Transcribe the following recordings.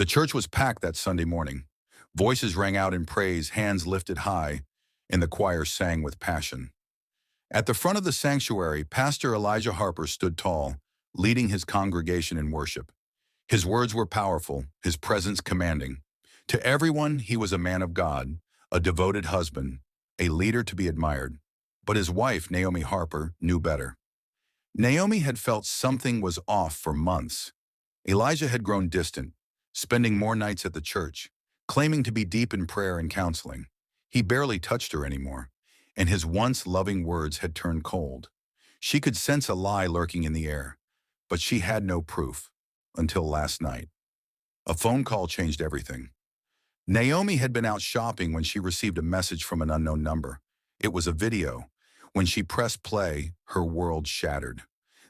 The church was packed that Sunday morning. Voices rang out in praise, hands lifted high, and the choir sang with passion. At the front of the sanctuary, Pastor Elijah Harper stood tall, leading his congregation in worship. His words were powerful, his presence commanding. To everyone, he was a man of God, a devoted husband, a leader to be admired. But his wife, Naomi Harper, knew better. Naomi had felt something was off for months. Elijah had grown distant, spending more nights at the church, claiming to be deep in prayer and counseling. He barely touched her anymore, and his once loving words had turned cold. She could sense a lie lurking in the air, but she had no proof until last night. A phone call changed everything. Naomi had been out shopping when she received a message from an unknown number. It was a video. When she pressed play, her world shattered.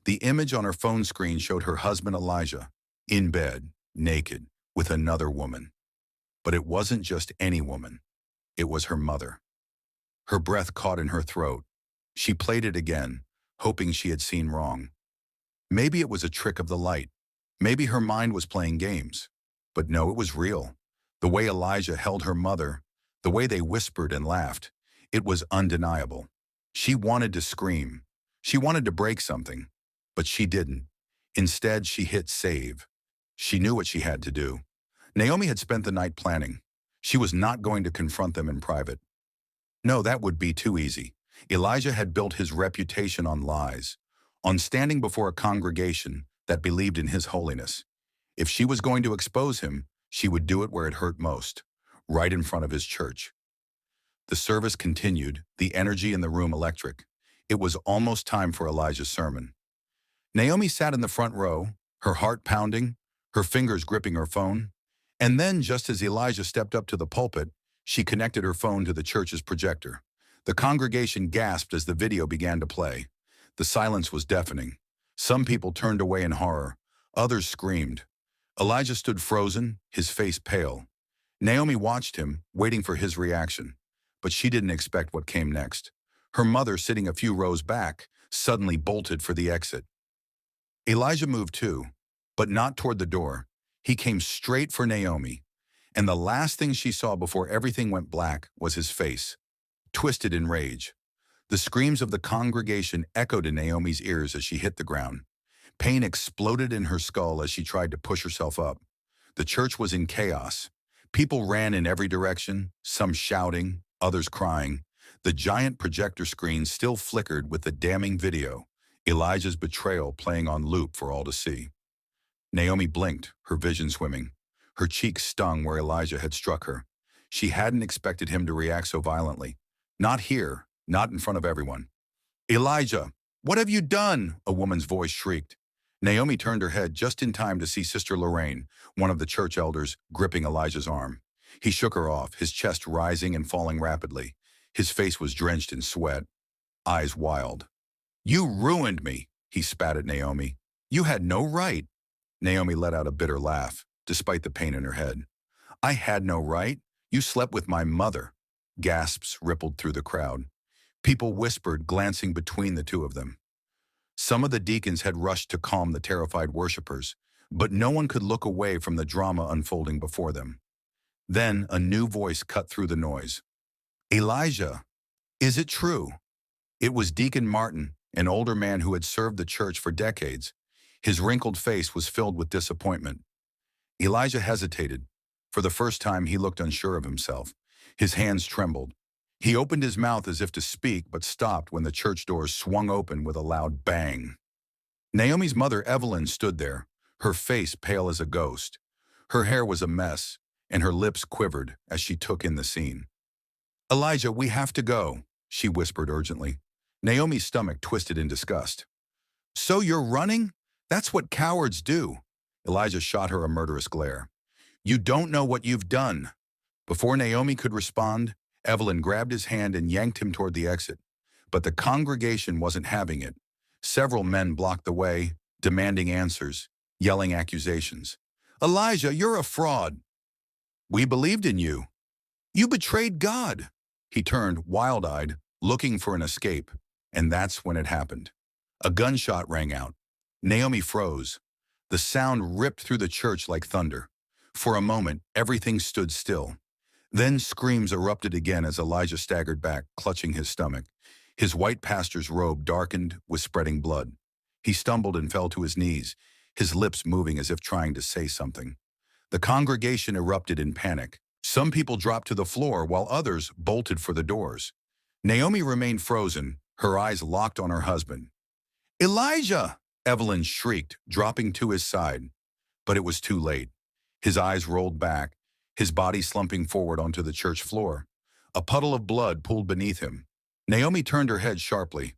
The image on her phone screen showed her husband Elijah, in bed, naked, with another woman. But it wasn't just any woman. It was her mother. Her breath caught in her throat. She played it again, hoping she had seen wrong. Maybe it was a trick of the light. Maybe her mind was playing games. But no, it was real. The way Elijah held her mother, the way they whispered and laughed, it was undeniable. She wanted to scream. She wanted to break something, but she didn't. Instead, she hit save. She knew what she had to do. Naomi had spent the night planning. She was not going to confront them in private. No, that would be too easy. Elijah had built his reputation on lies, on standing before a congregation that believed in his holiness. If she was going to expose him, she would do it where it hurt most, right in front of his church. The service continued, the energy in the room electric. It was almost time for Elijah's sermon. Naomi sat in the front row, her heart pounding, her fingers gripping her phone. And then, just as Elijah stepped up to the pulpit, she connected her phone to the church's projector. The congregation gasped as the video began to play. The silence was deafening. Some people turned away in horror. Others screamed. Elijah stood frozen, his face pale. Naomi watched him, waiting for his reaction. But she didn't expect what came next. Her mother, sitting a few rows back, suddenly bolted for the exit. Elijah moved too, but not toward the door. He came straight for Naomi, and the last thing she saw before everything went black was his face, twisted in rage. The screams of the congregation echoed in Naomi's ears as she hit the ground. Pain exploded in her skull as she tried to push herself up. The church was in chaos. People ran in every direction, some shouting, others crying. The giant projector screen still flickered with the damning video, Elijah's betrayal playing on loop for all to see. Naomi blinked, her vision swimming. Her cheeks stung where Elijah had struck her. She hadn't expected him to react so violently. Not here, not in front of everyone. "Elijah, what have you done?" a woman's voice shrieked. Naomi turned her head just in time to see Sister Lorraine, one of the church elders, gripping Elijah's arm. He shook her off, his chest rising and falling rapidly. His face was drenched in sweat, eyes wild. "You ruined me," he spat at Naomi. "You had no right." Naomi let out a bitter laugh, despite the pain in her head. "I had no right. You slept with my mother." Gasps rippled through the crowd. People whispered, glancing between the two of them. Some of the deacons had rushed to calm the terrified worshipers, but no one could look away from the drama unfolding before them. Then a new voice cut through the noise. "Elijah, is it true?" It was Deacon Martin, an older man who had served the church for decades. His wrinkled face was filled with disappointment. Elijah hesitated. For the first time, he looked unsure of himself. His hands trembled. He opened his mouth as if to speak, but stopped when the church doors swung open with a loud bang. Naomi's mother, Evelyn, stood there, her face pale as a ghost. Her hair was a mess, and her lips quivered as she took in the scene. "Elijah, we have to go," she whispered urgently. Naomi's stomach twisted in disgust. "So you're running? That's what cowards do." Elijah shot her a murderous glare. "You don't know what you've done." Before Naomi could respond, Evelyn grabbed his hand and yanked him toward the exit. But the congregation wasn't having it. Several men blocked the way, demanding answers, yelling accusations. "Elijah, you're a fraud." "We believed in you." "You betrayed God." He turned, wild-eyed, looking for an escape, and that's when it happened. A gunshot rang out. Naomi froze. The sound ripped through the church like thunder. For a moment, everything stood still. Then screams erupted again as Elijah staggered back, clutching his stomach. His white pastor's robe darkened with spreading blood. He stumbled and fell to his knees, his lips moving as if trying to say something. The congregation erupted in panic. Some people dropped to the floor while others bolted for the doors. Naomi remained frozen, her eyes locked on her husband. "Elijah!" Evelyn shrieked, dropping to his side. But it was too late. His eyes rolled back, his body slumping forward onto the church floor. A puddle of blood pooled beneath him. Naomi turned her head sharply.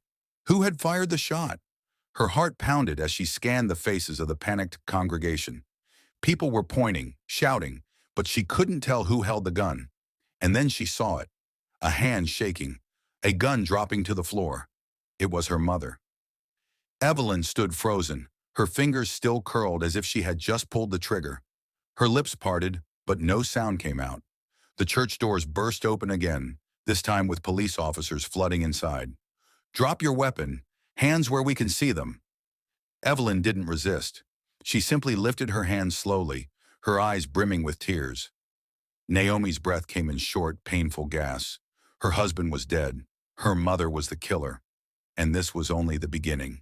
Who had fired the shot? Her heart pounded as she scanned the faces of the panicked congregation. People were pointing, shouting, but she couldn't tell who held the gun. And then she saw it. A hand shaking, a gun dropping to the floor. It was her mother. Evelyn stood frozen, her fingers still curled as if she had just pulled the trigger. Her lips parted, but no sound came out. The church doors burst open again, this time with police officers flooding inside. "Drop your weapon. Hands where we can see them." Evelyn didn't resist. She simply lifted her hands slowly, her eyes brimming with tears. Naomi's breath came in short, painful gasps. Her husband was dead. Her mother was the killer. And this was only the beginning.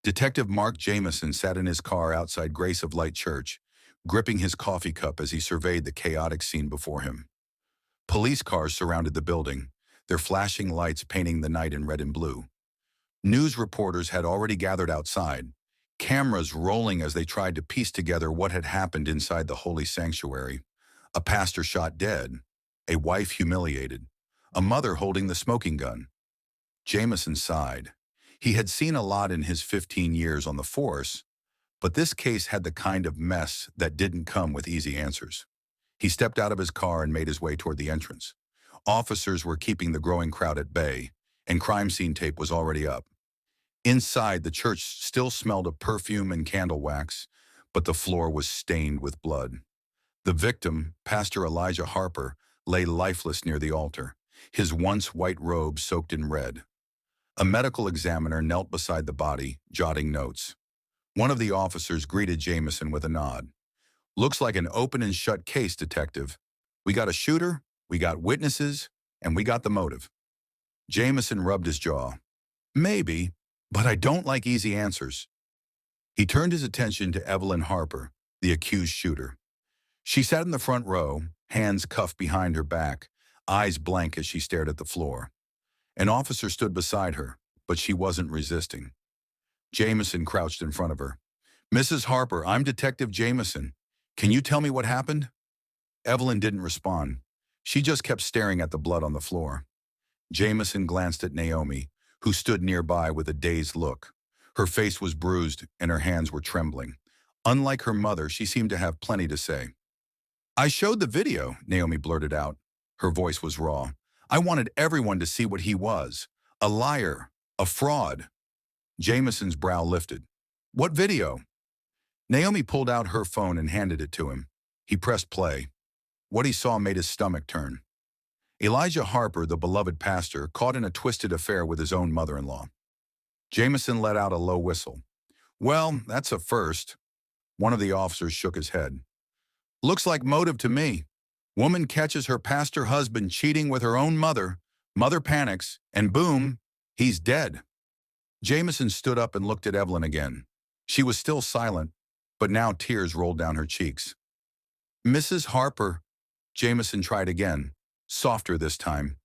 Detective Mark Jameson sat in his car outside Grace of Light Church, gripping his coffee cup as he surveyed the chaotic scene before him. Police cars surrounded the building, their flashing lights painting the night in red and blue. News reporters had already gathered outside, cameras rolling as they tried to piece together what had happened inside the holy sanctuary. A pastor shot dead, a wife humiliated, a mother holding the smoking gun. Jameson sighed. He had seen a lot in his 15 years on the force, but this case had the kind of mess that didn't come with easy answers. He stepped out of his car and made his way toward the entrance. Officers were keeping the growing crowd at bay, and crime scene tape was already up. Inside, the church still smelled of perfume and candle wax, but the floor was stained with blood. The victim, Pastor Elijah Harper, lay lifeless near the altar, his once white robe soaked in red. A medical examiner knelt beside the body, jotting notes. One of the officers greeted Jameson with a nod. "Looks like an open and shut case, Detective. We got a shooter, we got witnesses, and we got the motive." Jameson rubbed his jaw. "Maybe, but I don't like easy answers." He turned his attention to Evelyn Harper, the accused shooter. She sat in the front row, hands cuffed behind her back, eyes blank as she stared at the floor. An officer stood beside her, but she wasn't resisting. Jameson crouched in front of her. "Mrs. Harper, I'm Detective Jameson. Can you tell me what happened?" Evelyn didn't respond. She just kept staring at the blood on the floor. Jameson glanced at Naomi, who stood nearby with a dazed look. Her face was bruised and her hands were trembling. Unlike her mother, she seemed to have plenty to say. "I showed the video," Naomi blurted out. Her voice was raw. "I wanted everyone to see what he was. A liar. A fraud." Jameson's brow lifted. "What video?" Naomi pulled out her phone and handed it to him. He pressed play. What he saw made his stomach turn. Elijah Harper, the beloved pastor, caught in a twisted affair with his own mother-in-law. Jameson let out a low whistle. "Well, that's a first." One of the officers shook his head. "Looks like motive to me. Woman catches her pastor husband cheating with her own mother. Mother panics, and boom, he's dead." Jameson stood up and looked at Evelyn again. She was still silent, but now tears rolled down her cheeks. "Mrs. Harper," Jameson tried again, softer this time.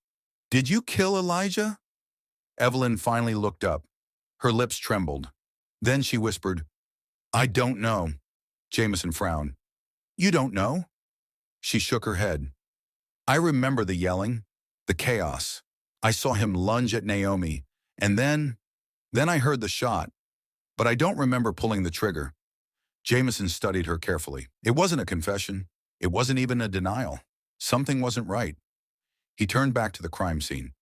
"Did you kill Elijah?" Evelyn finally looked up. Her lips trembled. Then she whispered, "I don't know." Jameson frowned. "You don't know?" She shook her head. "I remember the yelling, the chaos. I saw him lunge at Naomi, and then I heard the shot. But I don't remember pulling the trigger." Jameson studied her carefully. It wasn't a confession. It wasn't even a denial. Something wasn't right. He turned back to the crime scene.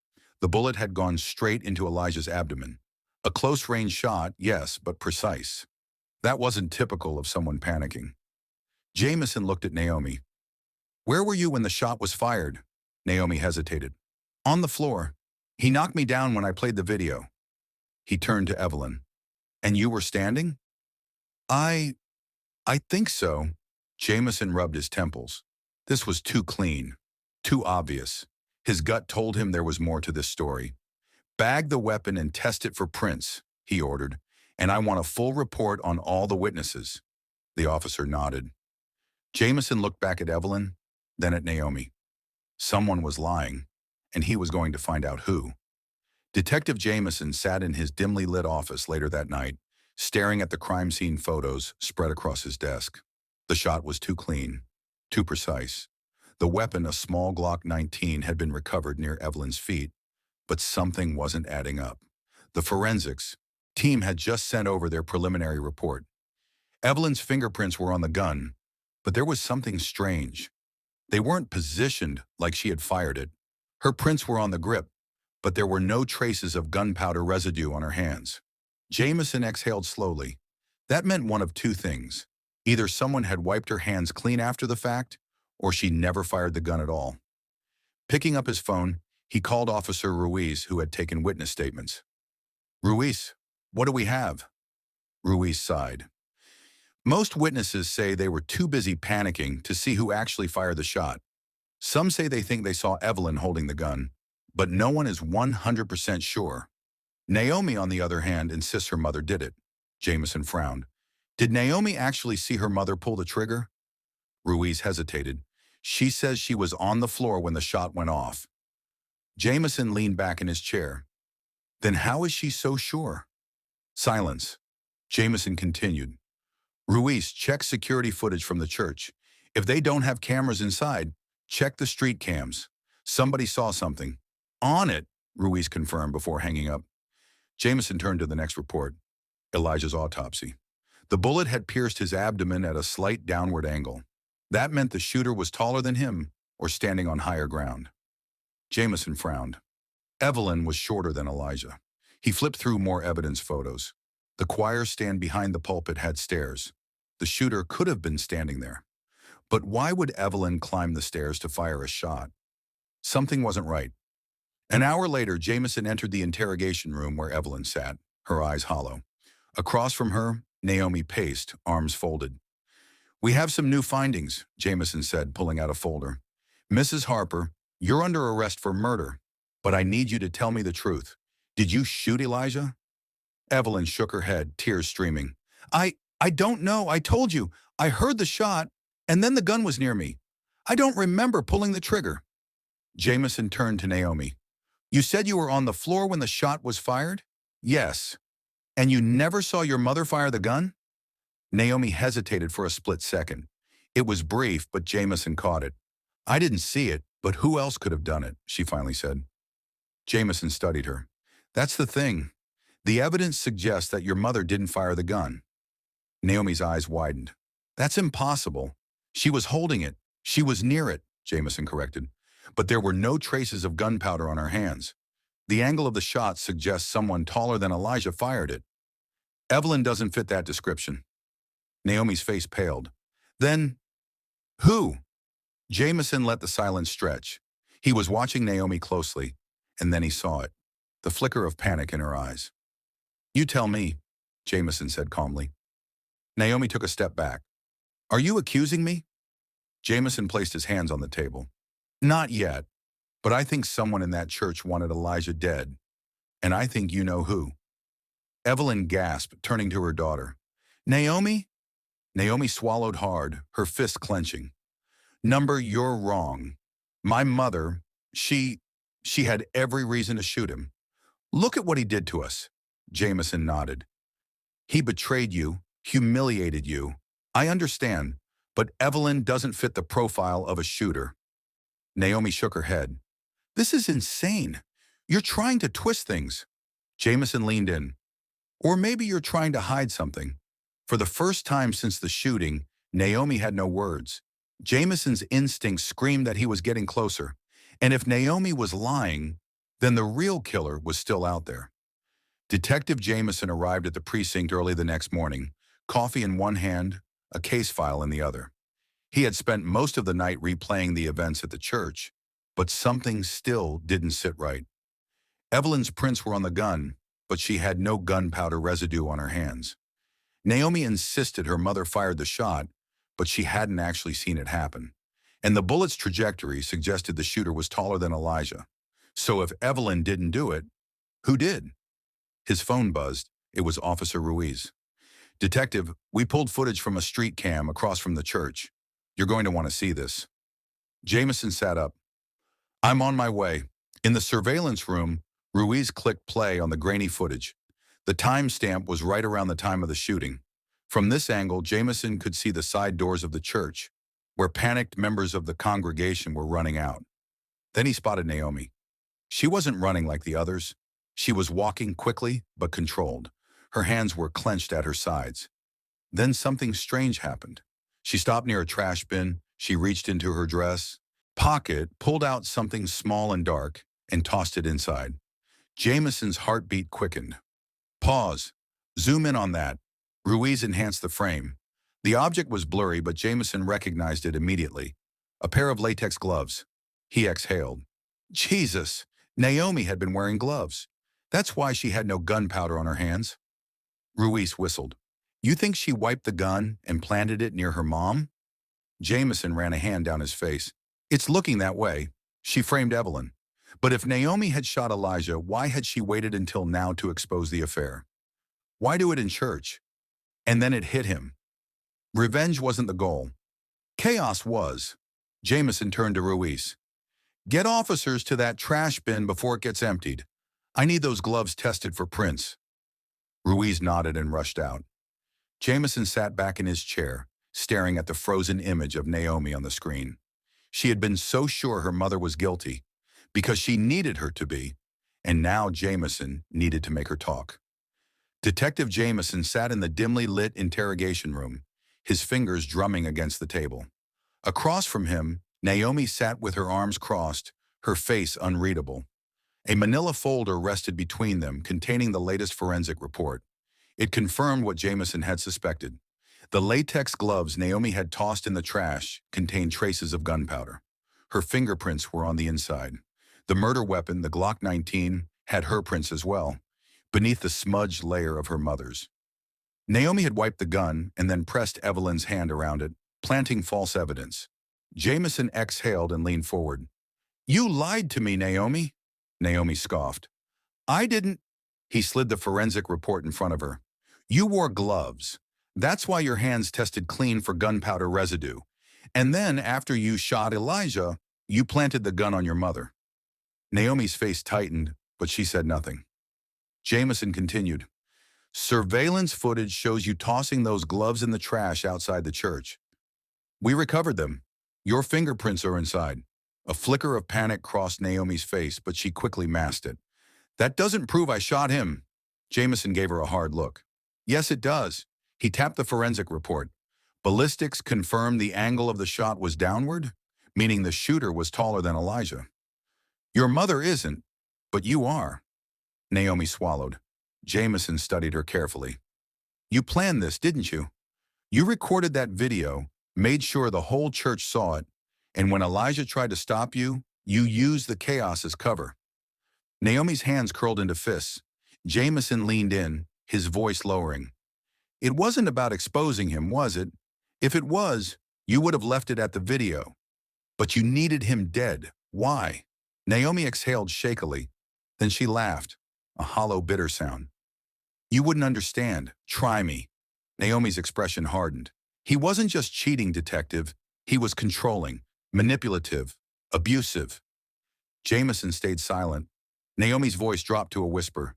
The bullet had gone straight into Elijah's abdomen. A close-range shot, yes, but precise. That wasn't typical of someone panicking. Jameson looked at Naomi. "Where were you when the shot was fired?" Naomi hesitated. "On the floor. He knocked me down when I played the video." He turned to Evelyn. "And you were standing?" I think so." Jameson rubbed his temples. This was too clean, too obvious. His gut told him there was more to this story. "Bag the weapon and test it for prints," he ordered, "and I want a full report on all the witnesses." The officer nodded. Jameson looked back at Evelyn, then at Naomi. Someone was lying, and he was going to find out who. Detective Jameson sat in his dimly lit office later that night, staring at the crime scene photos spread across his desk. The shot was too clean, too precise. The weapon, a small Glock 19, had been recovered near Evelyn's feet, but something wasn't adding up. The forensics team had just sent over their preliminary report. Evelyn's fingerprints were on the gun, but there was something strange. They weren't positioned like she had fired it. Her prints were on the grip, but there were no traces of gunpowder residue on her hands. Jameson exhaled slowly. That meant one of two things. Either someone had wiped her hands clean after the fact, or she never fired the gun at all. Picking up his phone, he called Officer Ruiz, who had taken witness statements. "Ruiz, what do we have?" Ruiz sighed. "Most witnesses say they were too busy panicking to see who actually fired the shot. Some say they think they saw Evelyn holding the gun, but no one is 100% sure. Naomi, on the other hand, insists her mother did it." Jameson frowned. "Did Naomi actually see her mother pull the trigger?" Ruiz hesitated. "She says she was on the floor when the shot went off." Jameson leaned back in his chair. "Then how is she so sure?" Silence. Jameson continued. "Ruiz, check security footage from the church. If they don't have cameras inside, check the street cams. Somebody saw something." "On it," Ruiz confirmed before hanging up. Jameson turned to the next report, Elijah's autopsy. The bullet had pierced his abdomen at a slight downward angle. That meant the shooter was taller than him or standing on higher ground. Jameson frowned. Evelyn was shorter than Elijah. He flipped through more evidence photos. The choir stand behind the pulpit had stairs. The shooter could have been standing there. But why would Evelyn climb the stairs to fire a shot? Something wasn't right. An hour later, Jameson entered the interrogation room where Evelyn sat, her eyes hollow. Across from her, Naomi paced, arms folded. "We have some new findings," Jameson said, pulling out a folder. "Mrs. Harper, you're under arrest for murder, but I need you to tell me the truth. Did you shoot Elijah?" Evelyn shook her head, tears streaming. I don't know. I told you. I heard the shot, and then the gun was near me. I don't remember pulling the trigger." Jameson turned to Naomi. "You said you were on the floor when the shot was fired?" "Yes." "And you never saw your mother fire the gun?" Naomi hesitated for a split second. It was brief, but Jameson caught it. "I didn't see it, but who else could have done it?" she finally said. Jameson studied her. "That's the thing. The evidence suggests that your mother didn't fire the gun." Naomi's eyes widened. "That's impossible. She was holding it. She was near it," Jameson corrected. "But there were no traces of gunpowder on her hands. The angle of the shot suggests someone taller than Elijah fired it. Evelyn doesn't fit that description." Naomi's face paled. "Then, who?" Jameson let the silence stretch. He was watching Naomi closely, and then he saw it, the flicker of panic in her eyes. "You tell me," Jameson said calmly. Naomi took a step back. "Are you accusing me?" Jameson placed his hands on the table. "Not yet, but I think someone in that church wanted Elijah dead, and I think you know who." Evelyn gasped, turning to her daughter. "Naomi?" Naomi swallowed hard, her fist clenching. "Number, you're wrong. My mother, she had every reason to shoot him. Look at what he did to us." Jameson nodded. "He betrayed you, humiliated you. I understand, but Evelyn doesn't fit the profile of a shooter." Naomi shook her head. "This is insane. You're trying to twist things." Jameson leaned in. "Or maybe you're trying to hide something." For the first time since the shooting, Naomi had no words. Jameson's instincts screamed that he was getting closer. And if Naomi was lying, then the real killer was still out there. Detective Jameson arrived at the precinct early the next morning, coffee in one hand, a case file in the other. He had spent most of the night replaying the events at the church, but something still didn't sit right. Evelyn's prints were on the gun, but she had no gunpowder residue on her hands. Naomi insisted her mother fired the shot, but she hadn't actually seen it happen. And the bullet's trajectory suggested the shooter was taller than Elijah. So if Evelyn didn't do it, who did? His phone buzzed. It was Officer Ruiz. "Detective, we pulled footage from a street cam across from the church. You're going to want to see this." Jameson sat up. "I'm on my way." In the surveillance room, Ruiz clicked play on the grainy footage. The timestamp was right around the time of the shooting. From this angle, Jameson could see the side doors of the church, where panicked members of the congregation were running out. Then he spotted Naomi. She wasn't running like the others. She was walking quickly but controlled. Her hands were clenched at her sides. Then something strange happened. She stopped near a trash bin. She reached into her dress pocket, pulled out something small and dark, and tossed it inside. Jameson's heartbeat quickened. "Pause. Zoom in on that." Ruiz enhanced the frame. The object was blurry, but Jameson recognized it immediately. A pair of latex gloves. He exhaled. Jesus! Naomi had been wearing gloves. That's why she had no gunpowder on her hands. Ruiz whistled. "You think she wiped the gun and planted it near her mom?" Jameson ran a hand down his face. "It's looking that way." She framed Evelyn. But if Naomi had shot Elijah, why had she waited until now to expose the affair? Why do it in church? And then it hit him. Revenge wasn't the goal. Chaos was. Jameson turned to Ruiz. "Get officers to that trash bin before it gets emptied. I need those gloves tested for prints." Ruiz nodded and rushed out. Jameson sat back in his chair, staring at the frozen image of Naomi on the screen. She had been so sure her mother was guilty, because she needed her to be, and now Jameson needed to make her talk. Detective Jameson sat in the dimly lit interrogation room, his fingers drumming against the table. Across from him, Naomi sat with her arms crossed, her face unreadable. A manila folder rested between them, containing the latest forensic report. It confirmed what Jameson had suspected. The latex gloves Naomi had tossed in the trash contained traces of gunpowder. Her fingerprints were on the inside. The murder weapon, the Glock 19, had her prints as well, beneath the smudged layer of her mother's. Naomi had wiped the gun and then pressed Evelyn's hand around it, planting false evidence. Jameson exhaled and leaned forward. "You lied to me, Naomi." Naomi scoffed. "I didn't." He slid the forensic report in front of her. "You wore gloves. That's why your hands tested clean for gunpowder residue. And then, after you shot Elijah, you planted the gun on your mother." Naomi's face tightened, but she said nothing. Jameson continued. "Surveillance footage shows you tossing those gloves in the trash outside the church. We recovered them. Your fingerprints are inside." A flicker of panic crossed Naomi's face, but she quickly masked it. "That doesn't prove I shot him." Jameson gave her a hard look. "Yes, it does." He tapped the forensic report. "Ballistics confirmed the angle of the shot was downward, meaning the shooter was taller than Elijah. Your mother isn't, but you are." Naomi swallowed. Jameson studied her carefully. "You planned this, didn't you? You recorded that video, made sure the whole church saw it, and when Elijah tried to stop you, you used the chaos as cover." Naomi's hands curled into fists. Jameson leaned in, his voice lowering. "It wasn't about exposing him, was it? If it was, you would have left it at the video. But you needed him dead. Why?" Naomi exhaled shakily. Then she laughed, a hollow, bitter sound. "You wouldn't understand. Try me." Naomi's expression hardened. "He wasn't just cheating, detective. He was controlling, manipulative, abusive." Jameson stayed silent. Naomi's voice dropped to a whisper.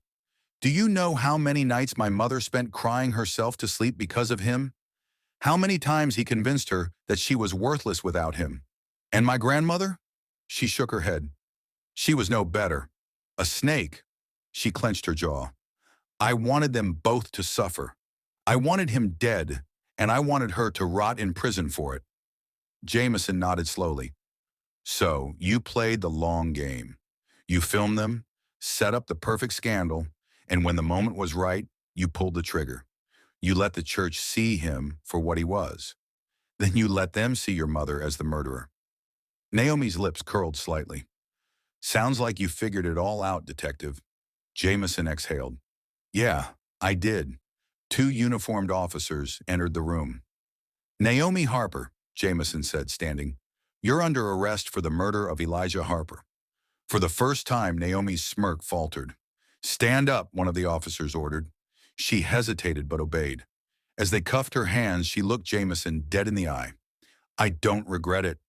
"Do you know how many nights my mother spent crying herself to sleep because of him? How many times he convinced her that she was worthless without him? And my grandmother?" She shook her head. "She was no better. A snake." She clenched her jaw. "I wanted them both to suffer. I wanted him dead, and I wanted her to rot in prison for it." Jameson nodded slowly. "So, you played the long game. You filmed them, set up the perfect scandal, and when the moment was right, you pulled the trigger. You let the church see him for what he was. Then you let them see your mother as the murderer." Naomi's lips curled slightly. "Sounds like you figured it all out, detective." Jameson exhaled. "Yeah, I did." Two uniformed officers entered the room. Naomi Harper, Jameson said, standing. You're under arrest for the murder of Elijah Harper. For the first time, Naomi's smirk faltered. Stand up, one of the officers ordered. She hesitated but obeyed. As they cuffed her hands, she looked Jameson dead in the eye. I don't regret it.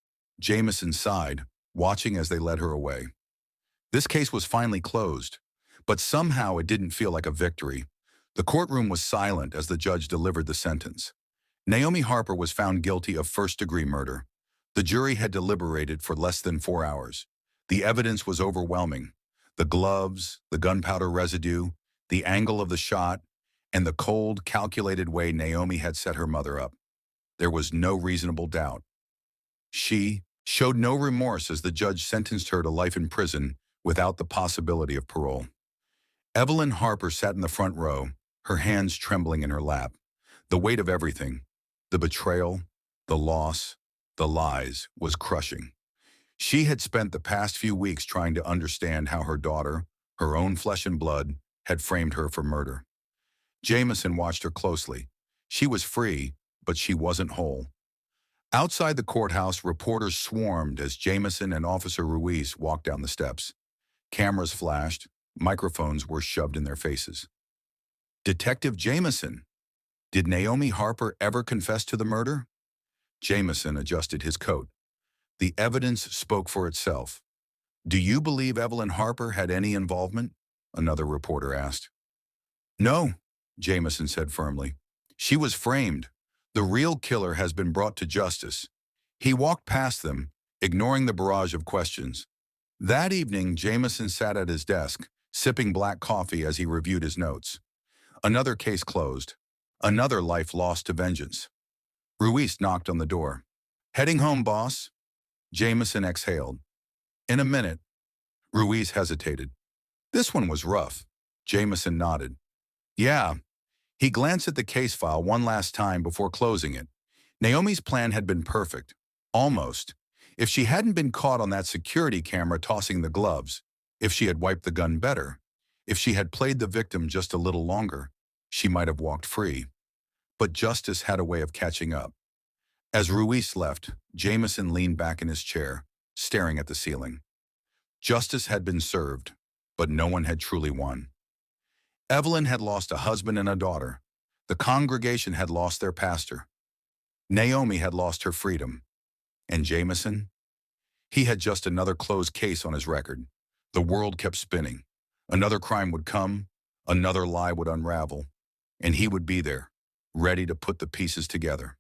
Jameson sighed, watching as they led her away. This case was finally closed, but somehow it didn't feel like a victory. The courtroom was silent as the judge delivered the sentence. Naomi Harper was found guilty of first-degree murder. The jury had deliberated for less than 4 hours. The evidence was overwhelming. The gloves, the gunpowder residue, the angle of the shot, and the cold, calculated way Naomi had set her mother up. There was no reasonable doubt. She showed no remorse as the judge sentenced her to life in prison without the possibility of parole. Evelyn Harper sat in the front row, her hands trembling in her lap. The weight of everything, the betrayal, the loss, the lies, was crushing. She had spent the past few weeks trying to understand how her daughter, her own flesh and blood, had framed her for murder. Jameson watched her closely. She was free, but she wasn't whole. Outside the courthouse, reporters swarmed as Jameson and Officer Ruiz walked down the steps. Cameras flashed, microphones were shoved in their faces. Detective Jameson, did Naomi Harper ever confess to the murder? Jameson adjusted his coat. The evidence spoke for itself. Do you believe Evelyn Harper had any involvement? Another reporter asked. No, Jameson said firmly. She was framed. The real killer has been brought to justice. He walked past them, ignoring the barrage of questions. That evening, Jameson sat at his desk, sipping black coffee as he reviewed his notes. Another case closed. Another life lost to vengeance. Ruiz knocked on the door. Heading home, boss? Jameson exhaled. In a minute. Ruiz hesitated. This one was rough. Jameson nodded. Yeah. He glanced at the case file one last time before closing it. Naomi's plan had been perfect. Almost. If she hadn't been caught on that security camera tossing the gloves, if she had wiped the gun better, if she had played the victim just a little longer, she might have walked free. But justice had a way of catching up. As Ruiz left, Jameson leaned back in his chair, staring at the ceiling. Justice had been served, but no one had truly won. Evelyn had lost a husband and a daughter. The congregation had lost their pastor. Naomi had lost her freedom. And Jameson? He had just another closed case on his record. The world kept spinning. Another crime would come, another lie would unravel, and he would be there, ready to put the pieces together.